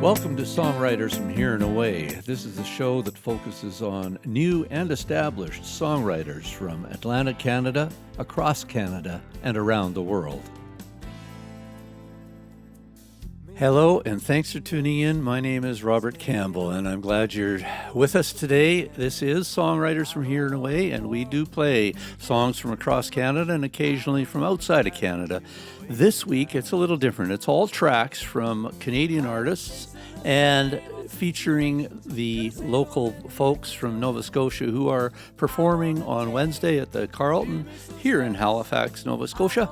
Welcome to Songwriters from Here and Away. This is a show that focuses on new and established songwriters from Atlantic Canada, across Canada, and around the world. Hello, and thanks for tuning in. My name is Robert Campbell, and I'm glad you're with us today. This is Songwriters from Here and Away, and we do play songs from across Canada and occasionally from outside of Canada. This week, it's a little different. It's all tracks from Canadian artists and featuring the local folks from Nova Scotia who are performing on Wednesday at the Carlton here in Halifax, Nova Scotia.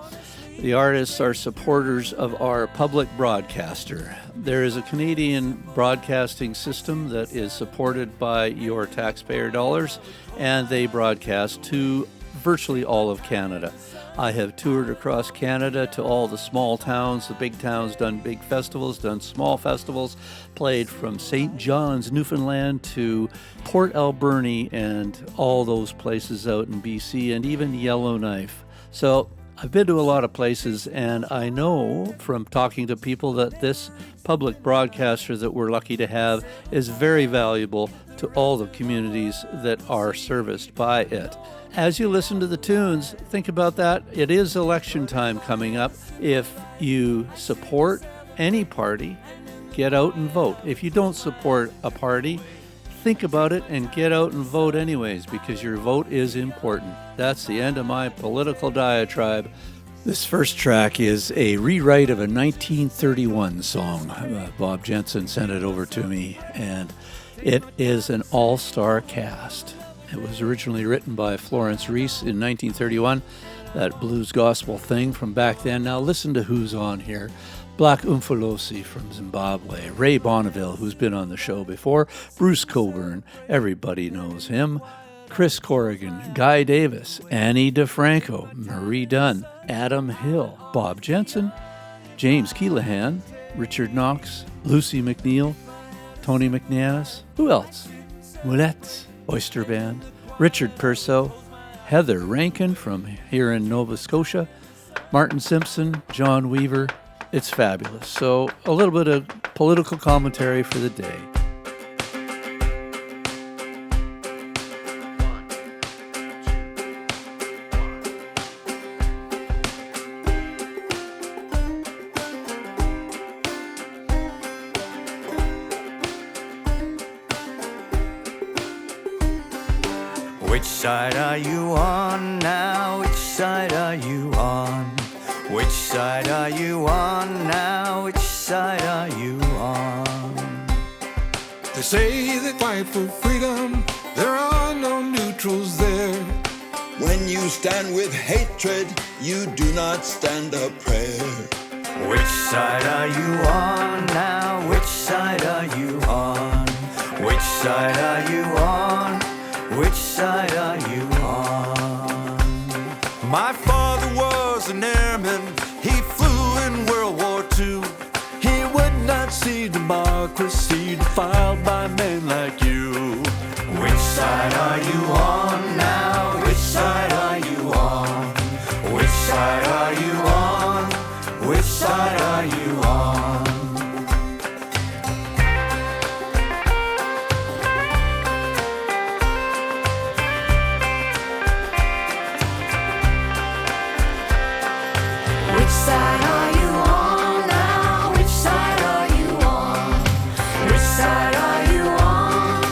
The artists are supporters of our public broadcaster. There is a Canadian broadcasting system that is supported by your taxpayer dollars, and they broadcast to virtually all of Canada. I have toured across Canada to all the small towns, the big towns, done big festivals, done small festivals, played from St. John's, Newfoundland to Port Alberni and all those places out in BC and even Yellowknife. So I've been to a lot of places, and I know from talking to people that this public broadcaster that we're lucky to have is very valuable to all the communities that are serviced by it. As you listen to the tunes, think about that. It is election time coming up. If you support any party, get out and vote. If you don't support a party, think about it and get out and vote anyways, because your vote is important. That's the end of my political diatribe. This first track is a rewrite of a 1931 song. Bob Jensen sent it over to me, and it is an all-star cast. It was originally written by Florence Reese in 1931, that blues gospel thing from back then. Now listen to who's on here. Black Umfolosi from Zimbabwe, Ray Bonneville, who's been on the show before, Bruce Coburn, everybody knows him, Chris Corrigan, Guy Davis, Annie DeFranco, Marie Dunn, Adam Hill, Bob Jensen, James Keelahan, Richard Knox, Lucy McNeil, Tony McNanis, who else? Moulettes, Oyster Band, Richard Purcell, Heather Rankin from here in Nova Scotia, Martin Simpson, John Weaver. It's fabulous. So a little bit of political commentary for the day. Which side are you on now? Which side are you on? Which side are you on now? Which side are you on? They say they fight for freedom. There are no neutrals there. When you stand with hatred, you do not stand a prayer. Which side are you on now? Which side are you on? Which side are you on? Which side are you on? My father was an airman. He flew in World War II. He would not see democracy defiled by men like you. Which side are you on now? Which side are you on? Which side are you on? Which side are you on? Which side are you on now? Which side are you on? Which side are you on?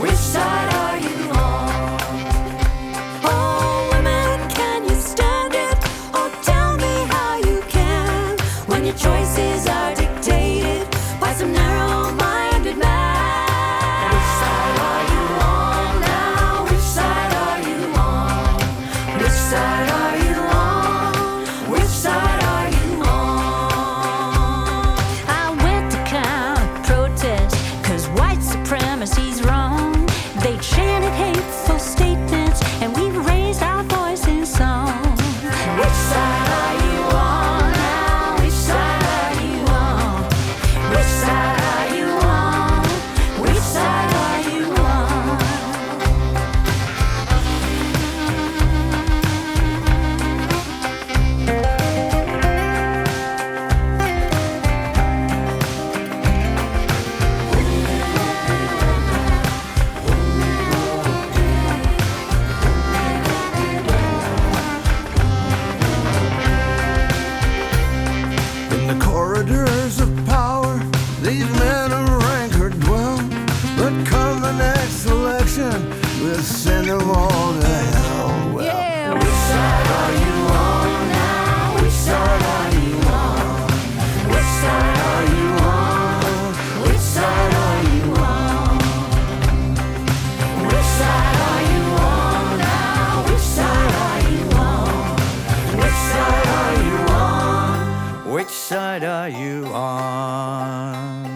Which side are you on? Oh, women, can you stand it? Oh, tell me how you can, when your choices are dictated by some narrow-minded man. Which side are you on now? Which side are you on? Which side are you on? Which side are you on? I went to counter protest, 'cause white supremacy's wrong. They chanted hateful statements, and we raised our voice in song. Which side are you on now? Which side are you on? Which side side are you on?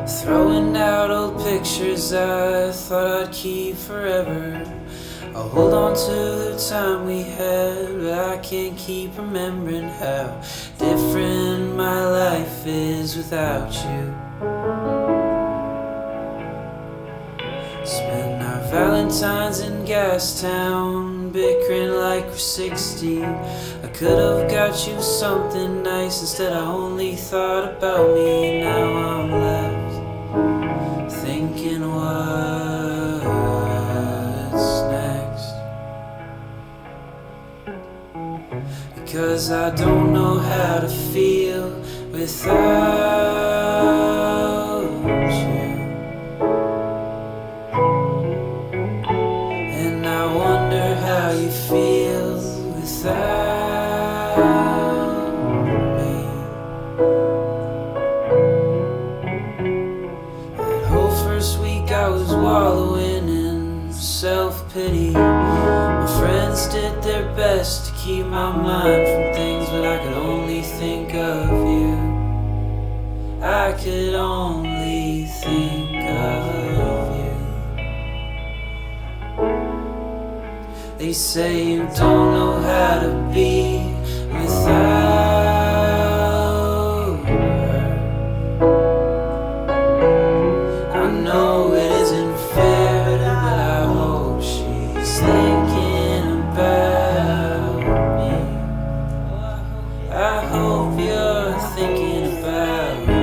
Throwing out old pictures I thought I'd keep forever. I'll hold on to the time we had, but I can't keep remembering how different my life is without you. Spent our Valentines in Gastown, bickering like we're 16. I could have got you something nice, instead I only thought about me. Now I'm left thinking what's next, because I don't know how to feel without you. And I wonder how you feel without me. That whole first week I was wallowing in self-pity. My friends did their best to keep my mind from things, but I could only think of you. I could only think of you. They say you don't know how to be without her. I know it isn't fair, but I hope she's thinking about me. I hope you're thinking about me.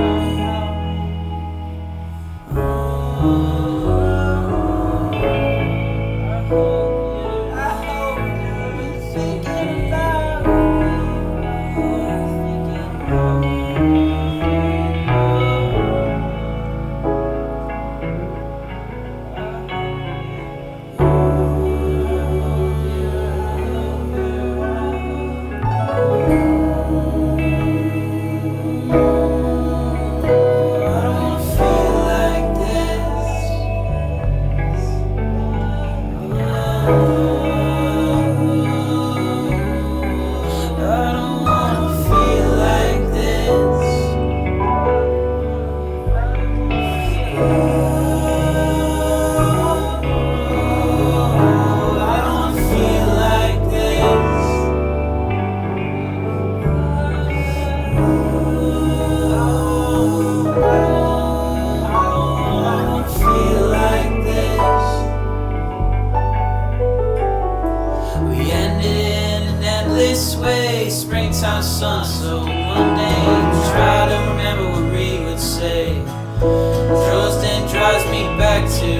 This way, springtime sun so mundane. Try to remember what Reed would say. Dresden drives me back to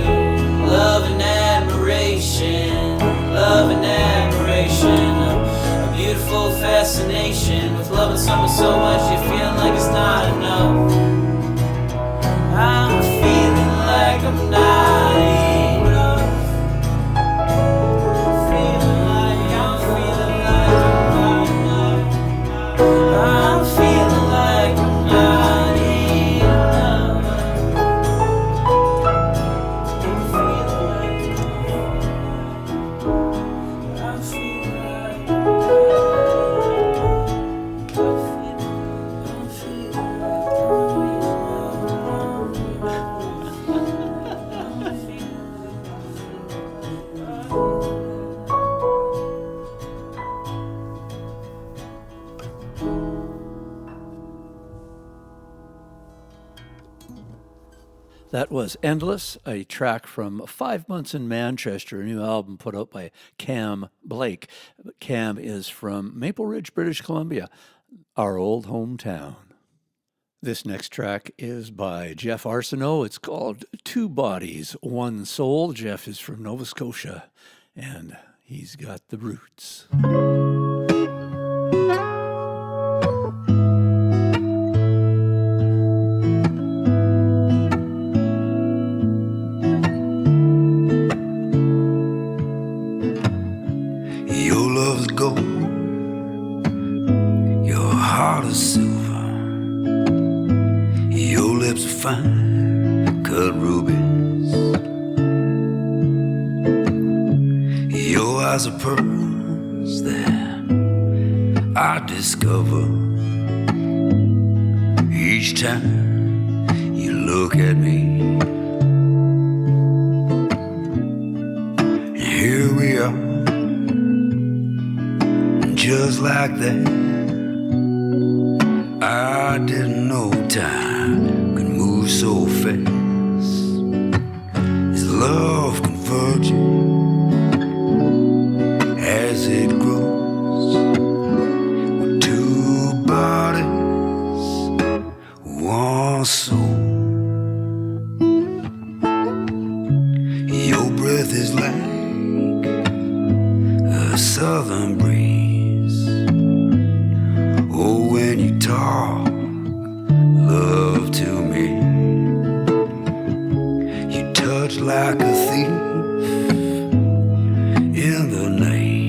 love and admiration. Love and admiration, a beautiful fascination with loving someone so much you feel like it's not enough. I'm feeling like I'm not enough. Feeling like I'm That was Endless, a track from 5 Months in Manchester, a new album put out by Cam Blake. Cam is from Maple Ridge, British Columbia, our old hometown. This next track is by Jeff Arsenault. It's called Two Bodies, One Soul. Jeff is from Nova Scotia, and he's got the roots. Your love is gold, your heart is silver, your lips are fine, cut rubies, your eyes are pearls that I discover each time you look at me. And here we are, just like that. I didn't know time could move so fast. Is love converging as it grows? With two bodies, one soul. Your breath is like a southern breeze. Oh, when you talk love to me, you touch like a thief in the night.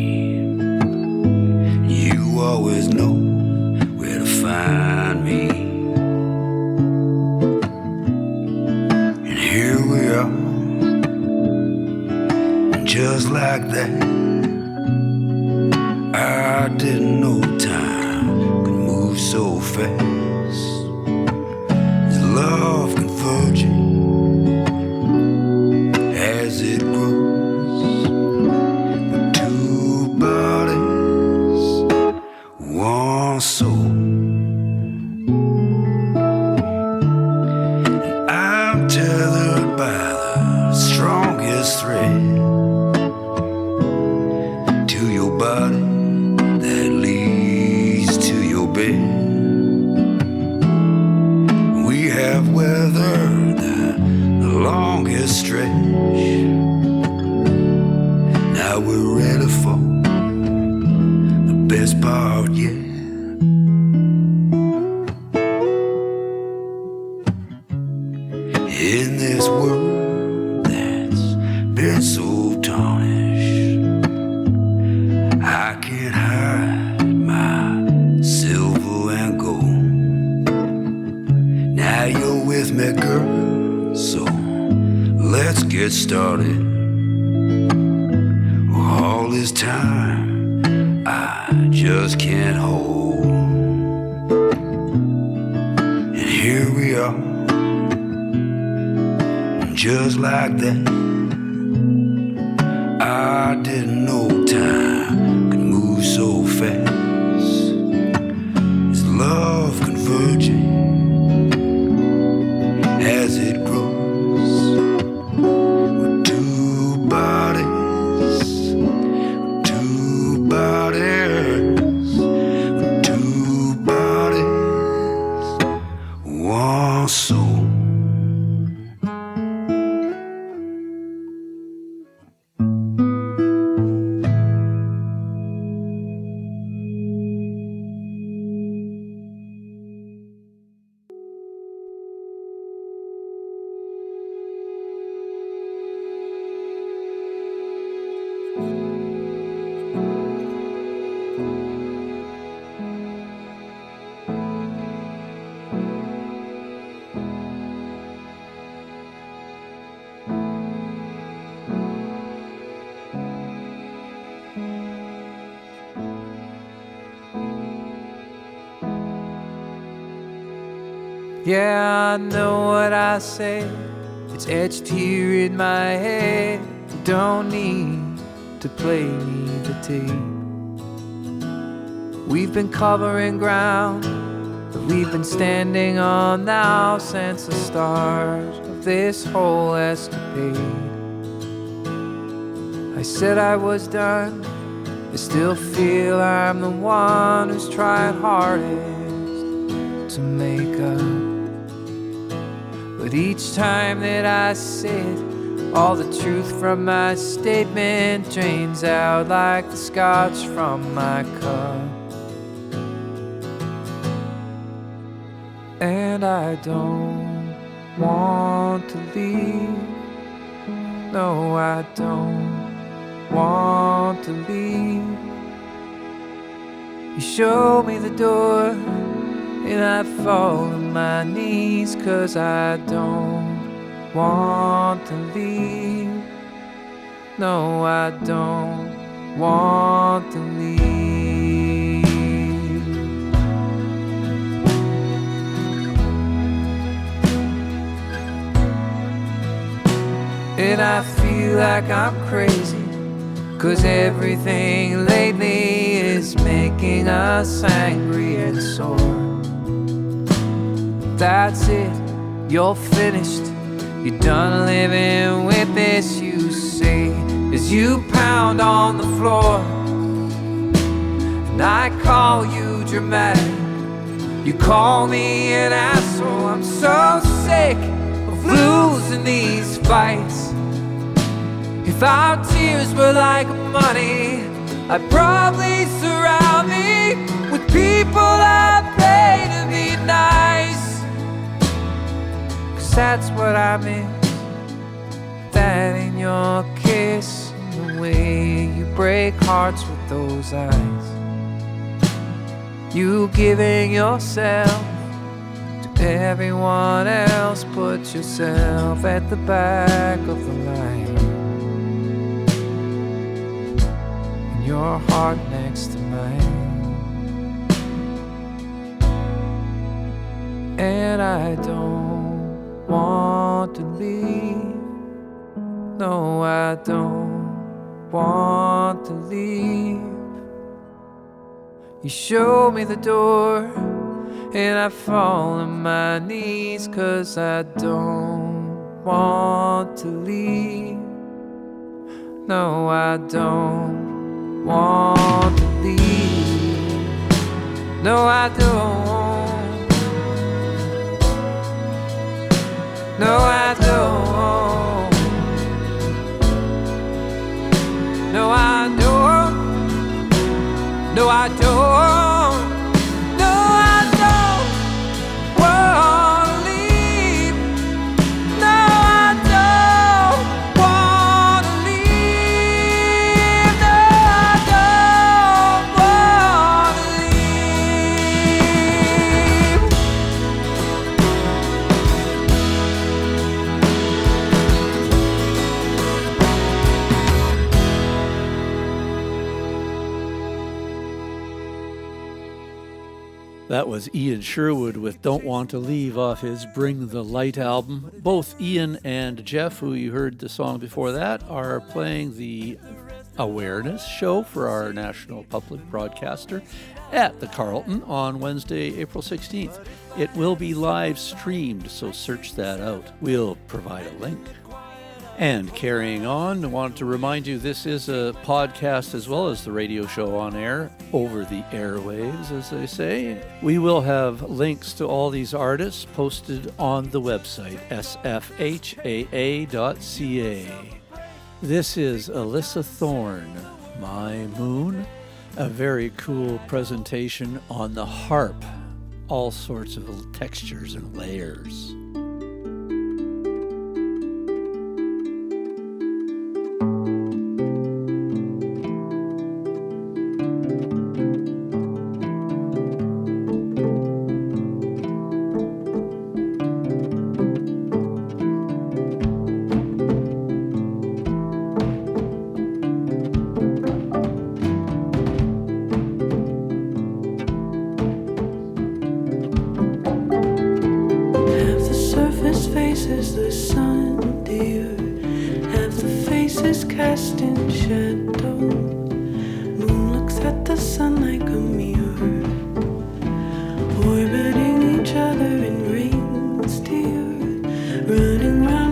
You always know where to find me. And here we are, just like that. I didn't know time could move so fast. Is love converging as it grows? With two bodies, one soul. And I'm tethered by the strongest thread to your body that leads to your bed. We have weathered the longest stretch. Now we're ready for the best part yet. In this world that's been so tarnished, I can't hide my silver and gold. Now you're with me, girl, so let's get started. All this time I just can't hold. And here we are, just like that. I didn't know time could move so fast. Is love converging as it grows? With two bodies, with two bodies, with two bodies, one soul. Yeah, I know what I say. It's etched here in my head. You don't need to play me the tape. We've been covering ground that we've been standing on now since the start of this whole escapade. I said I was done. I still feel I'm the one who's tried hardest to make up. But each time that I sit, all the truth from my statement drains out like the scotch from my cup. And I don't want to leave. No, I don't want to leave. You show me the door and I fall on my knees, 'cause I don't want to leave. No, I don't want to leave. And I feel like I'm crazy, 'cause everything lately is making us angry and sore. That's it, you're finished. You're done living with this, you say, as you pound on the floor. And I call you dramatic, you call me an asshole. I'm so sick of losing these fights. If our tears were like money, I'd probably surround me with people I pay to be nice. 'Cause that's what I miss, that in your kiss, and the way you break hearts with those eyes. You giving yourself to everyone else, put yourself at the back of the line. Your heart next to mine. And I don't want to leave. No, I don't want to leave. You show me the door and I fall on my knees, 'cause I don't want to leave. No, I don't want to leave. No, I don't. No, I don't. No, I don't. No, I don't. No, I don't want to leave. No, I don't want to leave. No, I don't want to leave. That was Ian Sherwood with Don't Want to Leave off his Bring the Light album. Both Ian and Jeff, who you heard the song before that, are playing the awareness show for our national public broadcaster at the Carlton on Wednesday, April 16th. It will be live streamed, so search that out. We'll provide a link. And carrying on, I wanted to remind you this is a podcast as well as the radio show on air, over the airwaves, as they say. We will have links to all these artists posted on the website, sfhaa.ca. This is Alyssa Thorne, My Moon, a very cool presentation on the harp, all sorts of little textures and layers. faces the sun, dear. Half the faces cast in shadow. Moon looks at the sun like a mirror, orbiting each other in rings, dear. Running round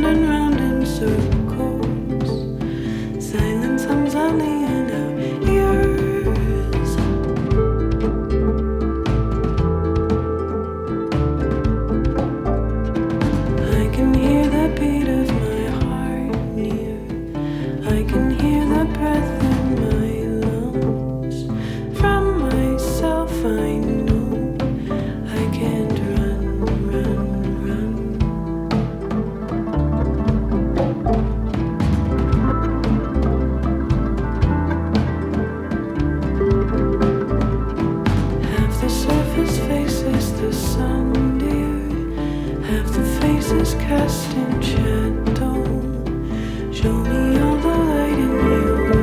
faces cast in shadow. Show me all the light in you.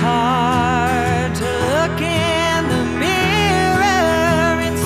Hard to look in the mirror and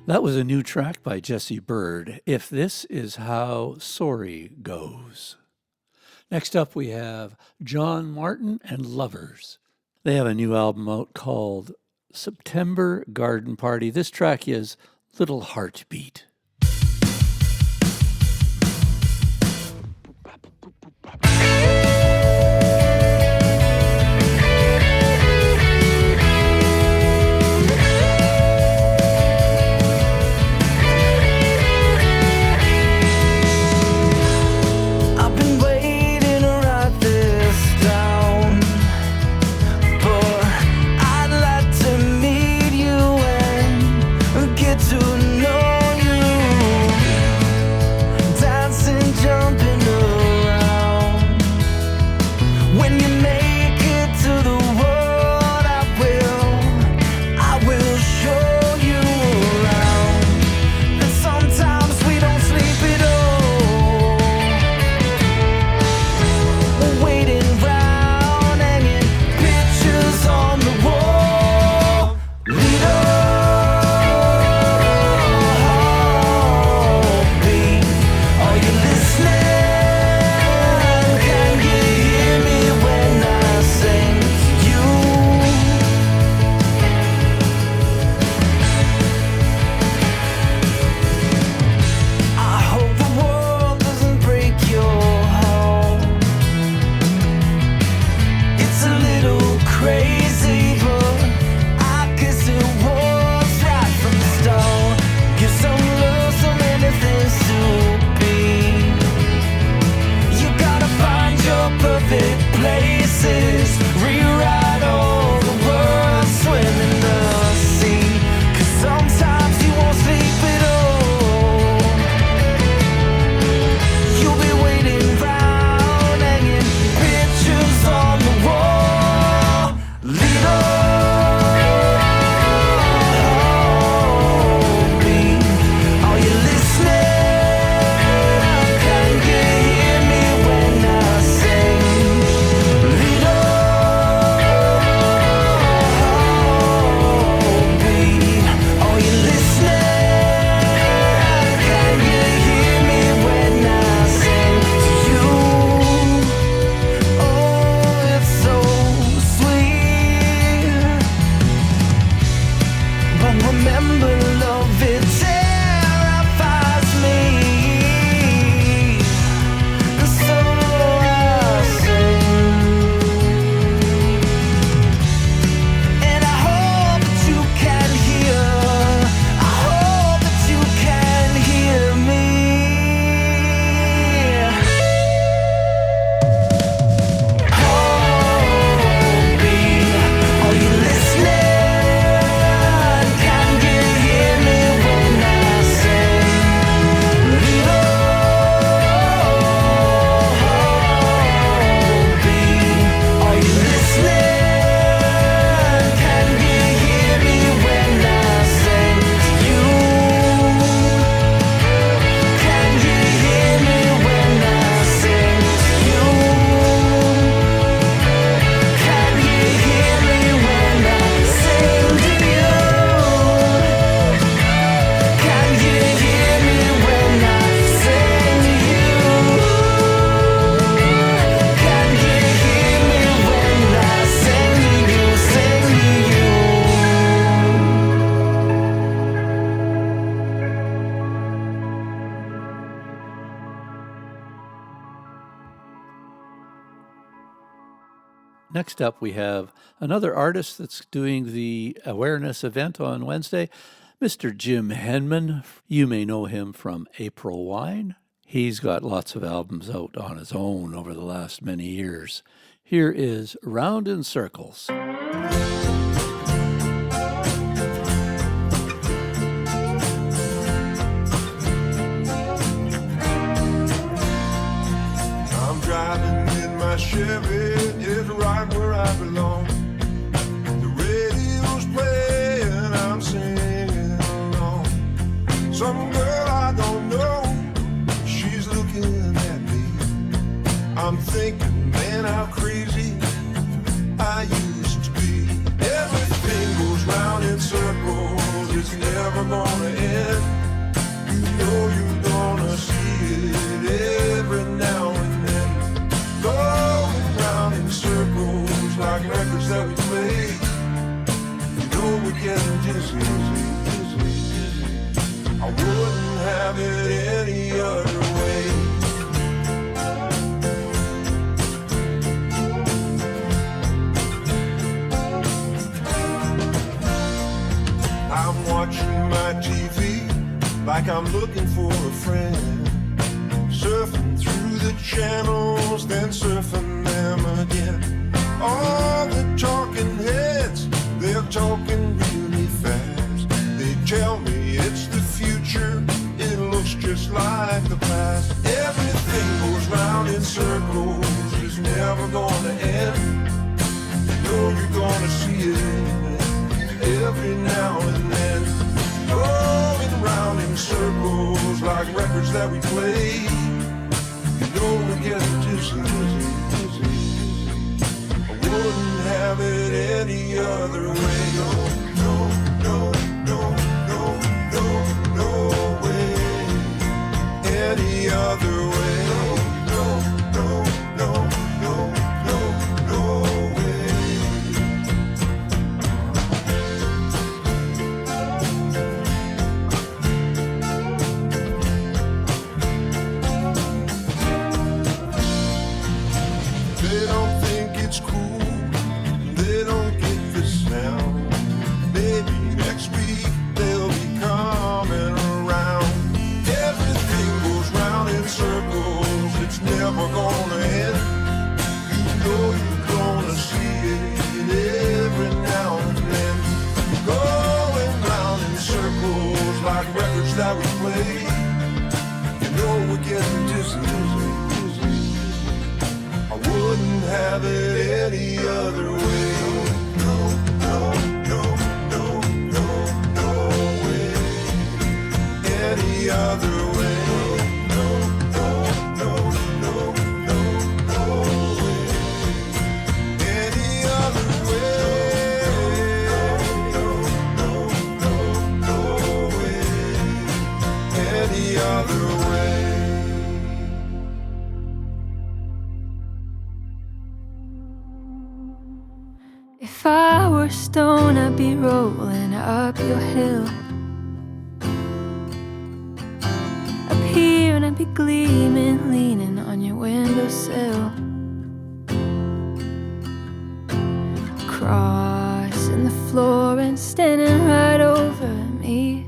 That was a new track by Jesse Bird, If This Is How Sorry Goes. Next up, we have John Martin and Lovers. They have a new album out called September Garden Party. This track is Little Heartbeat. Next up, we have another artist that's doing the awareness event on Wednesday, Mr. Jim Henman. You may know him from April Wine. He's got lots of albums out on his own over the last many years. Here is Round in Circles. I'm driving in my Chevy, it's right where I belong. The radio's playing, I'm singing along. Some girl I don't know, she's looking at me. I'm thinking, man, how crazy I used to be. Everything goes round in circles, it it's never gonna end. You know you're gonna see it every now and then. Going round in circles like records that we play. You know we're getting dizzy, dizzy, dizzy. I wouldn't have it any other way. I'm watching my TV like I'm looking for a friend. Surfing through the channels, then surfing them again. All the talking heads, they're talking really fast. They tell me it's the future, it looks just like the past. Everything goes round in circles, it's never gonna end. You know you're gonna see it every now and then. Going round in circles like records that we play. You know we're getting dizzy, dizzy, dizzy, dizzy. I wouldn't have it any other way. No, no, no, no, no, no, no way. Any other way. No, no, no, no, no, no, no way. They don't think it's cool, they don't get the sound. Maybe next week they'll be coming around. Everything goes round in circles, it's never gonna end. You know you're gonna see it every now and then. Going round in circles like records that we play. You know we're getting dizzy, dizzy, dizzy, dizzy. I wouldn't have it any other way. No, no, no, no, no, no way. Any other way. No, no, no, no, no, no way. Any other way. No, no, no, no way. Any other way. If I were stone, I'd be rolling up your hill. Up here, and I'd be gleaming, leaning on your windowsill. Crossing the floor and standing right over me.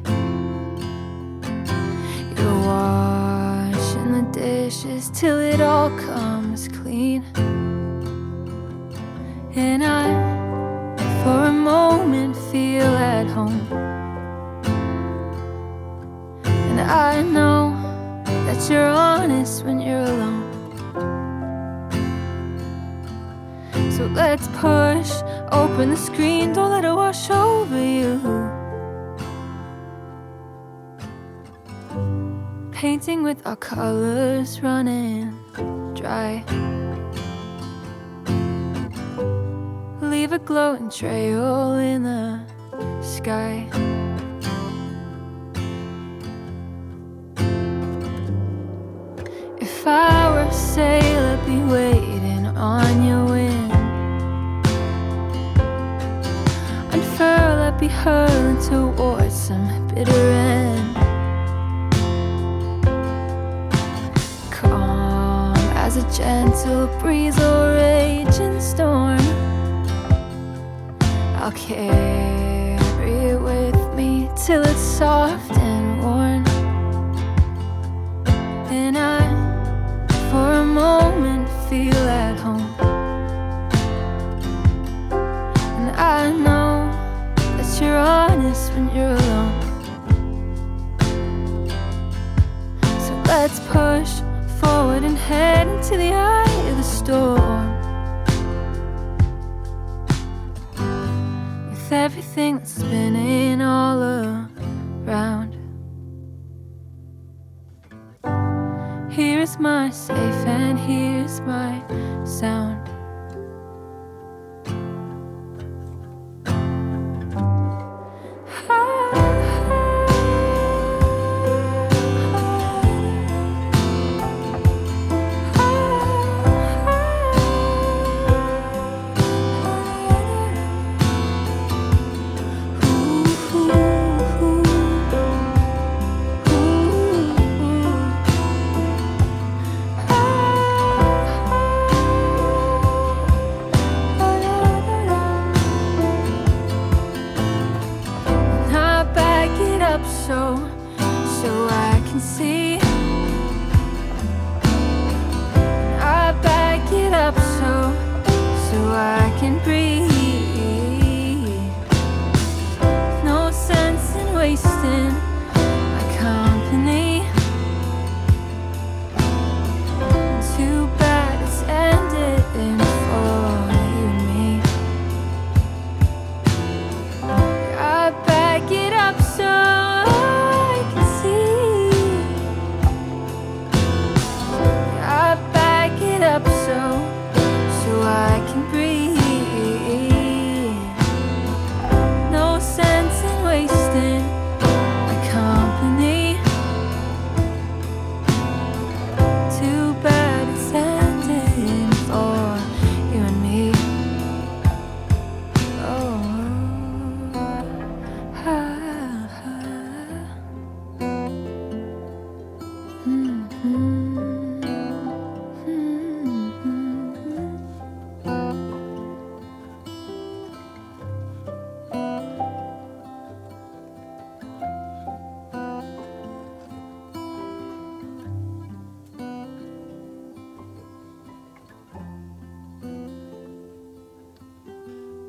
You're washing the dishes till it all comes clean. And I, for a moment, feel at home. And I know that you're honest when you're alone. So let's push open the screen, don't let it wash over you. Painting with our colors running dry. Leave a glowing trail in the sky. If I were a sail, I'd be waiting on your wind. Unfurl, I'd be hurling towards some bitter end. Calm as a gentle breeze or raging storm, I'll carry it with me till it's soft and worn. And I, for a moment, feel at home. And I know that you're honest when you're alone. So let's push forward and head into the eye of the storm. With everything that's spinning all around. Here's my safe and here's my sound. Ah.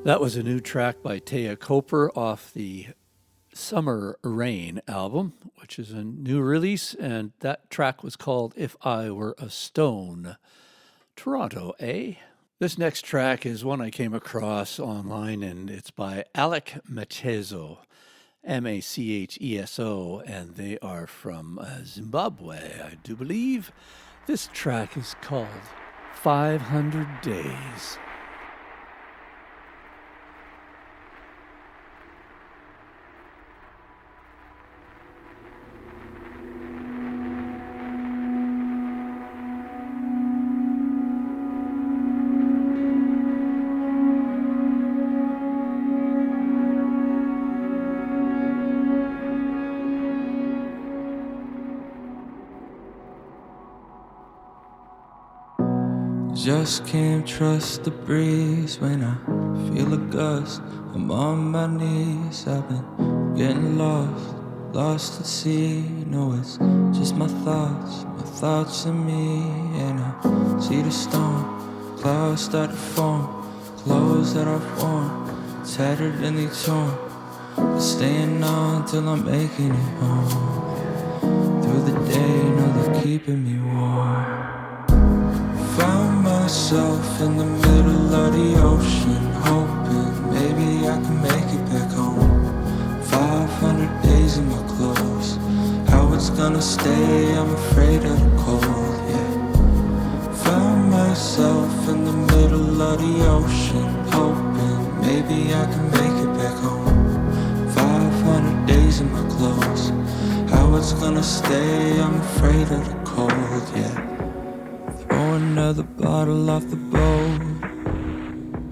That was a new track by Taya Coper off the Summer Rain album, which is a new release, and that track was called If I Were a Stone. Toronto, eh? This next track is one I came across online, and it's by Alec Macheso, Macheso, and they are from Zimbabwe, I do believe. This track is called 500 Days. Just can't trust the breeze when I feel a gust. I'm on my knees, I've been getting lost at sea. No, it's just my thoughts and me. And I see the storm, clouds start to form, clothes that I've worn, tattered and they torn, but staying on till I'm making it home. Through the day, know they're keeping me warm. Found myself in the middle of the ocean, hoping maybe I can make it back home. 500 days in my clothes, how it's gonna stay, I'm afraid of the cold, yeah. Found myself in the middle of the ocean, hoping maybe I can make it back home. 500 days in my clothes, how it's gonna stay, I'm afraid of the cold, yeah. Throw another bottle off the boat,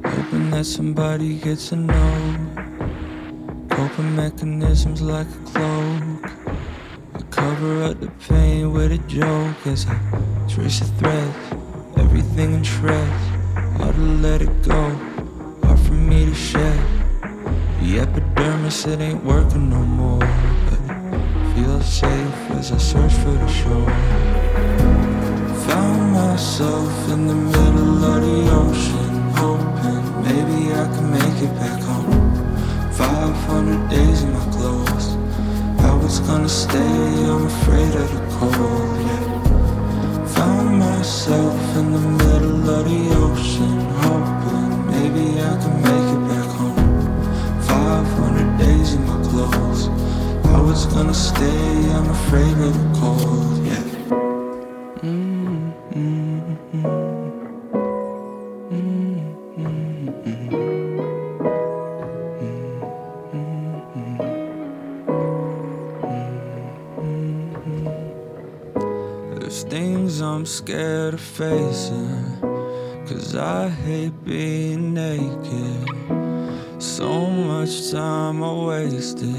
hoping that somebody gets a note. Coping mechanisms like a cloak, I cover up the pain with a joke as I trace the threads, everything in shreds. Hard to let it go, hard for me to shed. The epidermis, it ain't working no more, but it feels safe as I search for the shore. Found myself in the middle of the ocean, hoping maybe I can make it back home. 500 days in my clothes, how it's gonna stay, I'm afraid of the cold, yeah. Found myself in the middle of the ocean, hoping maybe I can make it back home. 500 days in my clothes, how it's gonna stay, I'm afraid of the cold, yeah. There's things I'm scared of facing, 'cause I hate being naked. So much time I wasted,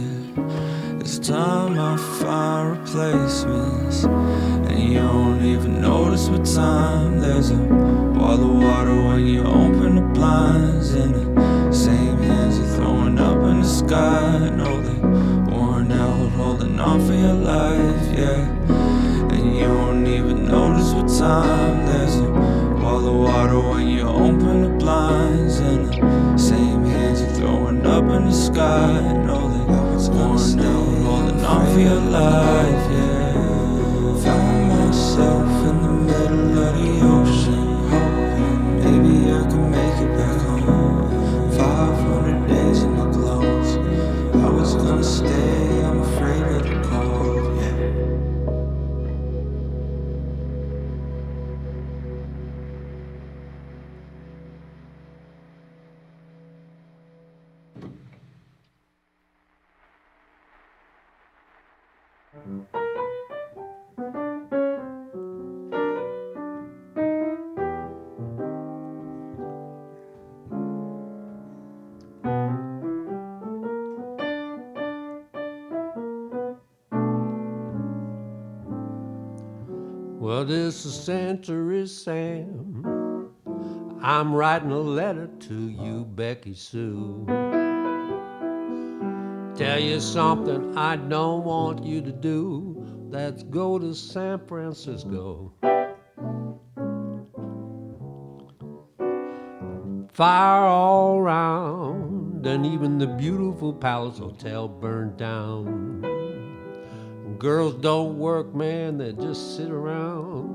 it's time I find replacements. And you don't even notice what time. There's a wall of water when you open the blinds, and the same hands you're throwing up in the sky. Know they worn out, holding on for your life, yeah. And you don't even notice what time. There's a wall of water when you open the blinds, and the same hands you're throwing up in the sky. Know they worn out, holding on for your life, yeah. Found myself in the middle of the ocean, hoping maybe I can make it back home. 500 days in my clothes, how it's gonna stay, I'm afraid of the cold, yeah. Well, this is Century Sam. I'm writing a letter to you, Becky Sue. Tell you something I don't want you to do. That's go to San Francisco. Fire all round, and even the beautiful Palace Hotel burned down. Girls don't work, man, they just sit around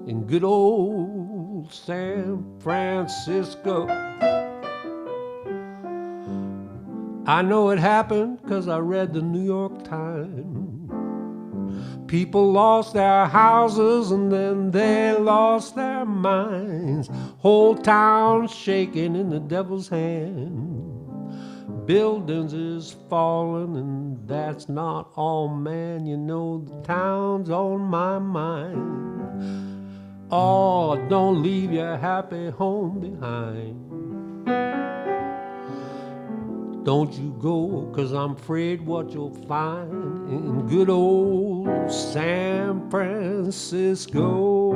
in good old San Francisco. I know it happened 'cause I read the New York Times. People lost their houses and then they lost their minds. Whole town shaking in the devil's hand. Buildings is falling and that's not all, man. You know the town's on my mind. Oh, don't leave your happy home behind. Don't you go, 'cause I'm afraid what you'll find in good old San Francisco.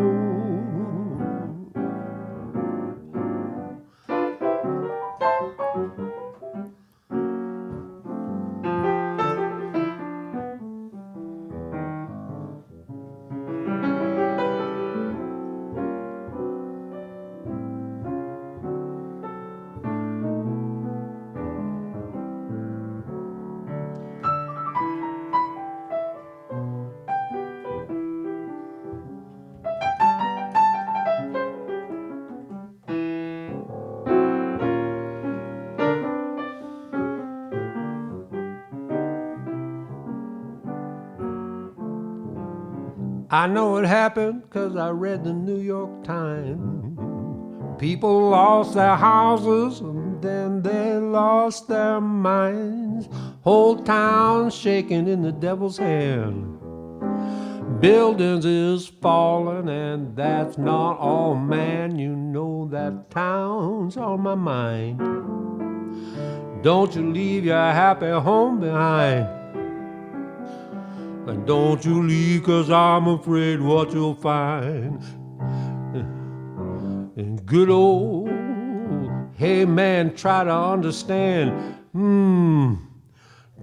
I know it happened 'cause I read the New York Times. People lost their houses and then they lost their minds. Whole town shaking in the devil's hand. Buildings is falling and that's not all, man. You know that town's on my mind. Don't you leave your happy home behind. And don't you leave, 'cause I'm afraid what you'll find in good old, hey man, try to understand.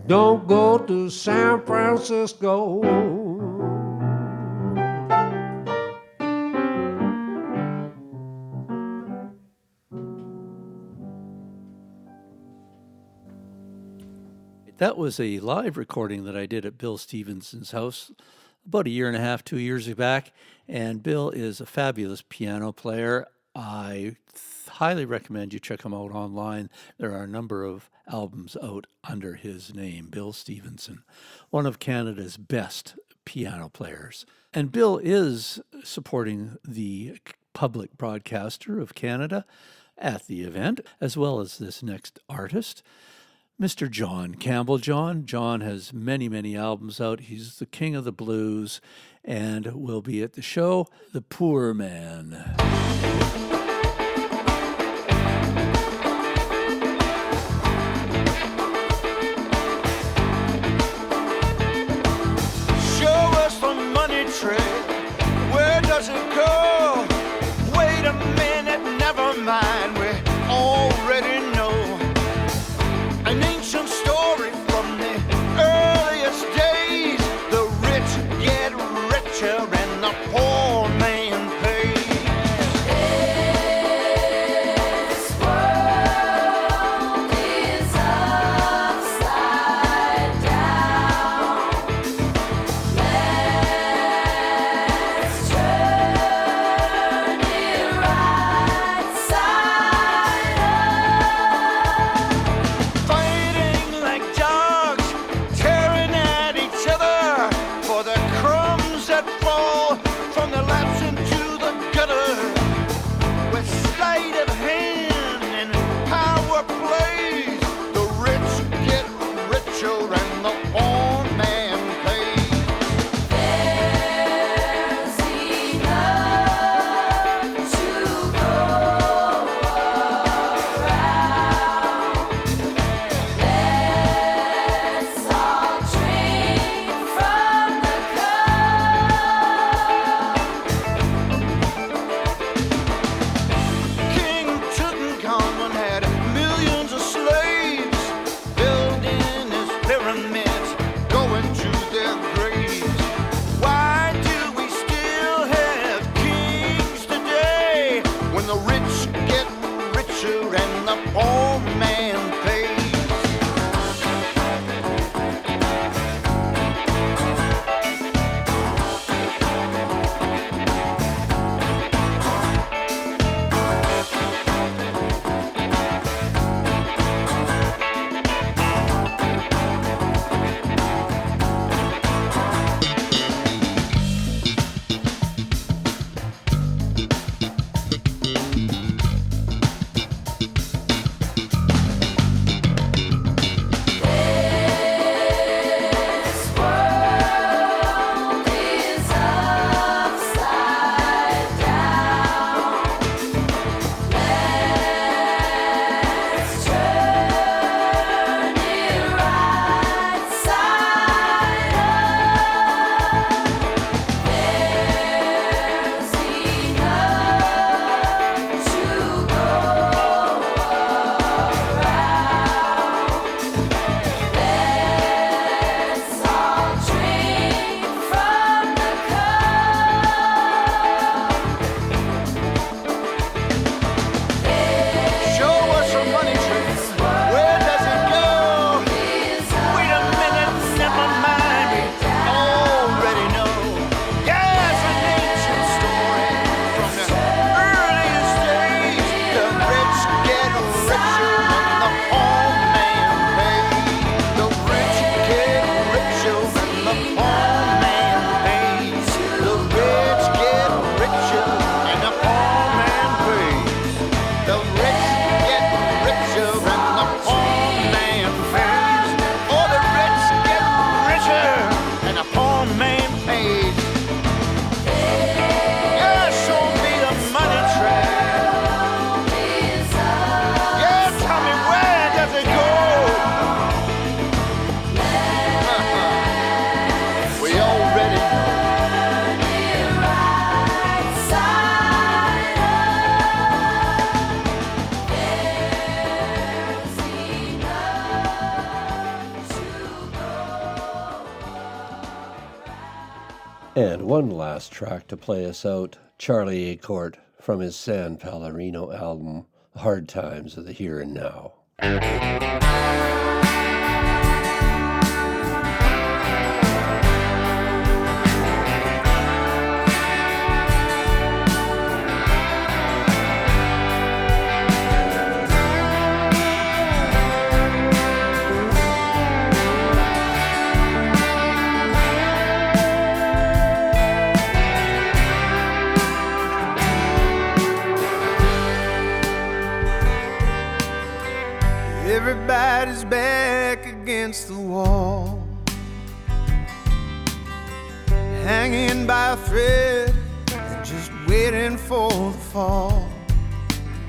Don't go to San Francisco. That was a live recording that I did at Bill Stevenson's house about a year and a half, 2 years back. And Bill is a fabulous piano player. I highly recommend you check him out online. There are a number of albums out under his name, Bill Stevenson, one of Canada's best piano players. And Bill is supporting the public broadcaster of Canada at the event, as well as this next artist, Mr. John Campbell. John has many, many albums out. He's the king of the blues and will be at the show, The Poor Man. Show us the money trail. Where does it go? Wait a minute, never mind. We already know an ancient story from the earliest days. The rich get richer and the poor man pays. And one last track to play us out, Charlie Acorte from his San Pellegrino album, Hard Times of the Here and Now. Everybody's back against the wall, hanging by a thread and just waiting for the fall.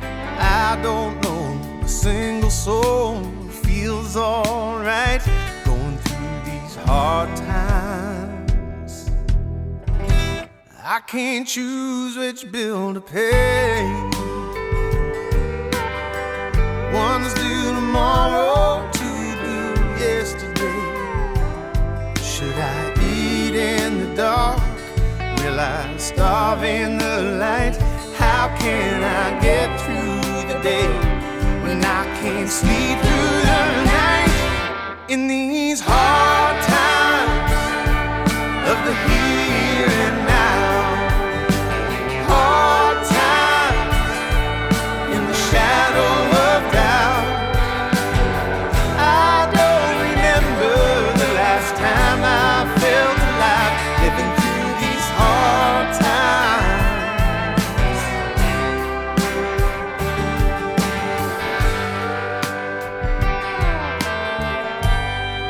I don't know a single soul who feels alright going through these hard times. I can't choose which bill to pay. One's due tomorrow, two due yesterday. Should I eat in the dark? Will I starve in the light? How can I get through the day when I can't sleep through the night? In these hard times of the here and now, hard times in the shadow.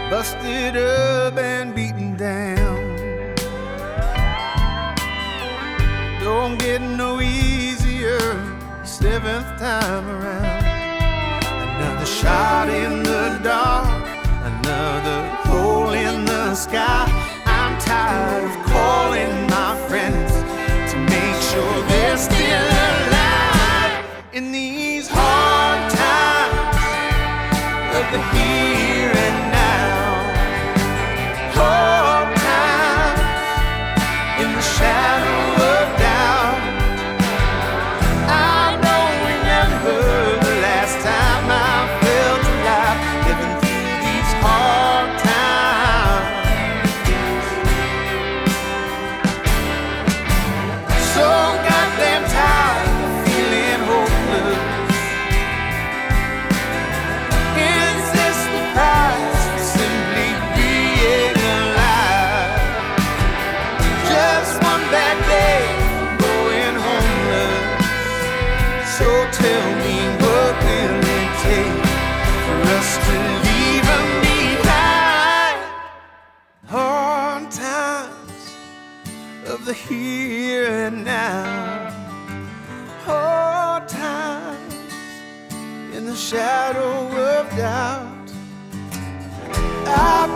Busted up and beaten down, don't get no easier the seventh time around. Another shot in the dark, another hole in the sky. I'm tired of calling my friends to make sure they're still alive in these hard times of the here and now. Hard times in the shadow of doubt. I don't remember the last time I felt alive, living through these hard times. So goddamn tired of feeling hopeless. Is this the price for simply being alive? Just one bad day going homeless. So tell me, what will it take for us to leave them behind? Hard times of the here and now. Hard times in the shadow of doubt. I